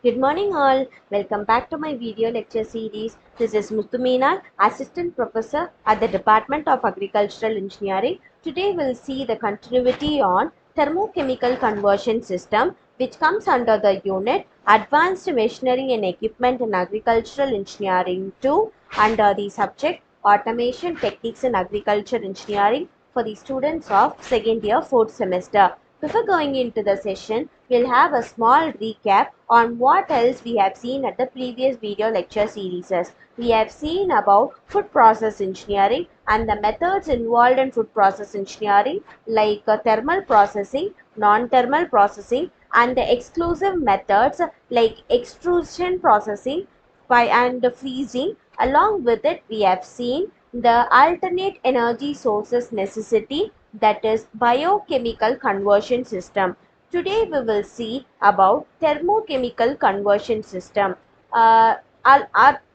Good morning all. Welcome back to my video lecture series. This is Muthumeena, Assistant Professor at the Department of Agricultural Engineering. Today we'll see the continuity on Thermochemical Conversion System, which comes under the unit Advanced Machinery and Equipment in Agricultural Engineering 2 under the subject Automation Techniques in Agriculture Engineering for the students of second year 4th semester. Before going into the session, we'll have a small recap on what else we have seen at the previous video lecture series. We have seen about food process engineering and the methods involved in food process engineering like thermal processing, non-thermal processing and the exclusive methods like extrusion processing and freezing. Along with it, we have seen the alternate energy sources necessity, that is biochemical conversion system. Today we will see about thermochemical conversion system. At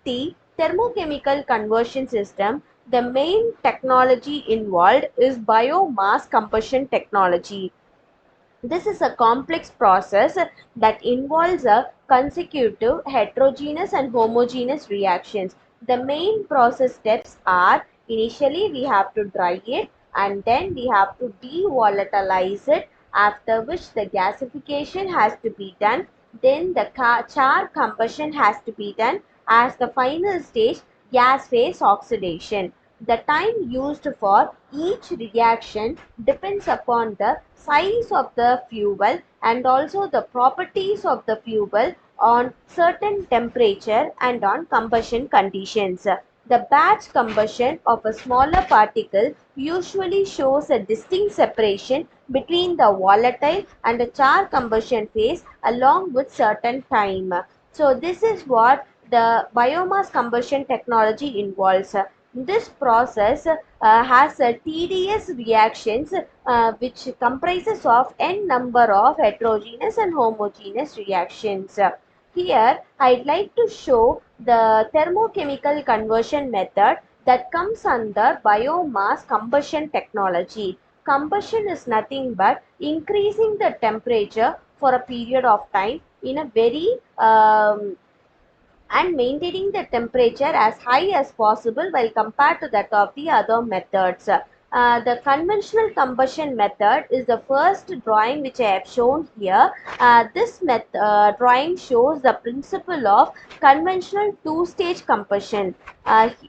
the thermochemical conversion system, the main technology involved is biomass combustion technology. This is a complex process that involves a consecutive, heterogeneous and homogeneous reactions. The main process steps are initially we have to dry it and then we have to de-volatilize it, after which the gasification has to be done, then the char combustion has to be done as the final stage, gas phase oxidation. The time used for each reaction depends upon the size of the fuel and also the properties of the fuel on certain temperature and on combustion conditions. The batch combustion of a smaller particle usually shows a distinct separation between the volatile and the char combustion phase along with certain time. So this is what the biomass combustion technology involves. This process has a tedious reactions which comprises of n number of heterogeneous and homogeneous reactions. Here I'd like to show the thermochemical conversion method that comes under biomass combustion technology. Combustion is nothing but increasing the temperature for a period of time in a very and maintaining the temperature as high as possible while compared to that of the other methods. The conventional combustion method is the first drawing which I have shown here. This drawing shows the principle of conventional two-stage combustion.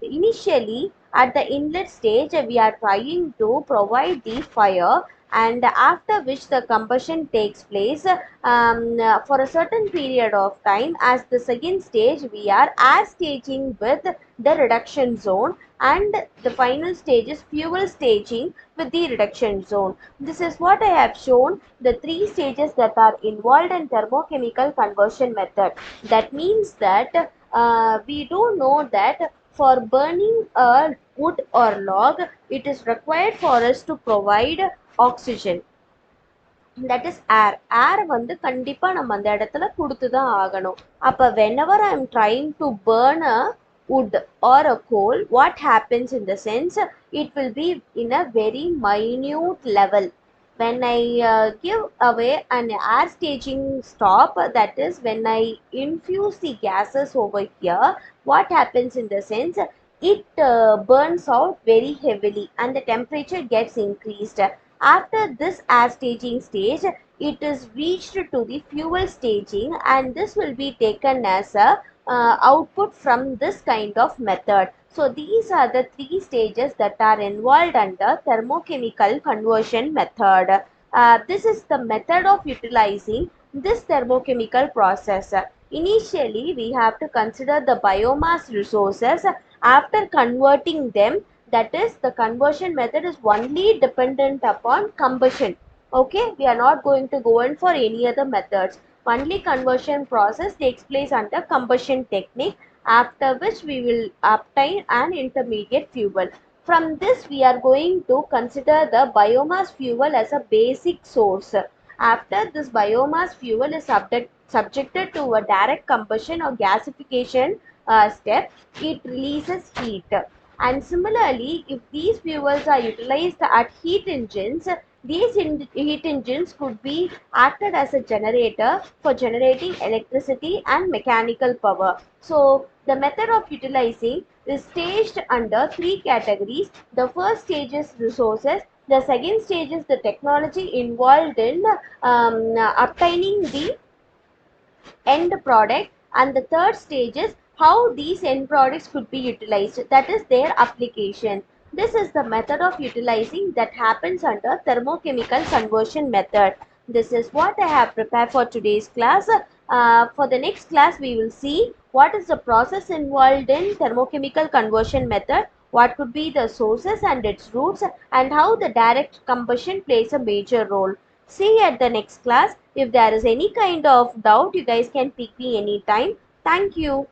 Initially, at the inlet stage, we are trying to provide the fire, and after which the combustion takes place for a certain period of time. As the second stage, we are air staging with the reduction zone, and the final stage is fuel staging with the reduction zone. This is what I have shown, the three stages that are involved in thermochemical conversion method. That means that we do know that for burning a wood or log, it is required for us to provide oxygen, that is air வந்து கண்டிப்பா நம்ம அந்த இடத்துல கொடுத்துதான் ஆகணும். அப்ப whenever I am trying to burn a wood or a coal, what happens in the sense, it will be in a very minute level. When I give away an air staging stop, that is when I infuse the gases over here, what happens in the sense, it burns out very heavily and the temperature gets increased. After this air staging stage, it is reached to the fuel staging, and this will be taken as a output from this kind of method. So these are the three stages that are involved under thermochemical conversion method. This is the method of utilizing this thermochemical process. Initially, we have to consider the biomass resources. After converting them, that is, the conversion method is only dependent upon combustion. Okay, we are not going to go in for any other methods. Only conversion process takes place under combustion technique, after which we will obtain an intermediate fuel. From this, we are going to consider the biomass fuel as a basic source. After this biomass fuel is subjected to a direct combustion or gasification step, it releases heat. And similarly, if these fuels are utilized at heat engines, These heat engines could be acted as a generator for generating electricity and mechanical power. So the method of utilizing is staged under three categories. The first stage is resources. The second stage is the technology involved in obtaining the end product, and the third stage is how these end products could be utilized, that is their application. This is the method of utilizing that happens under thermochemical conversion method. This is what I have prepared for today's class. For the next class we will see what is the process involved in thermochemical conversion method, what could be the sources and its roots, and how the direct combustion plays a major role. See you at the next class. If there is any kind of doubt, you guys can pick me anytime. Thank you.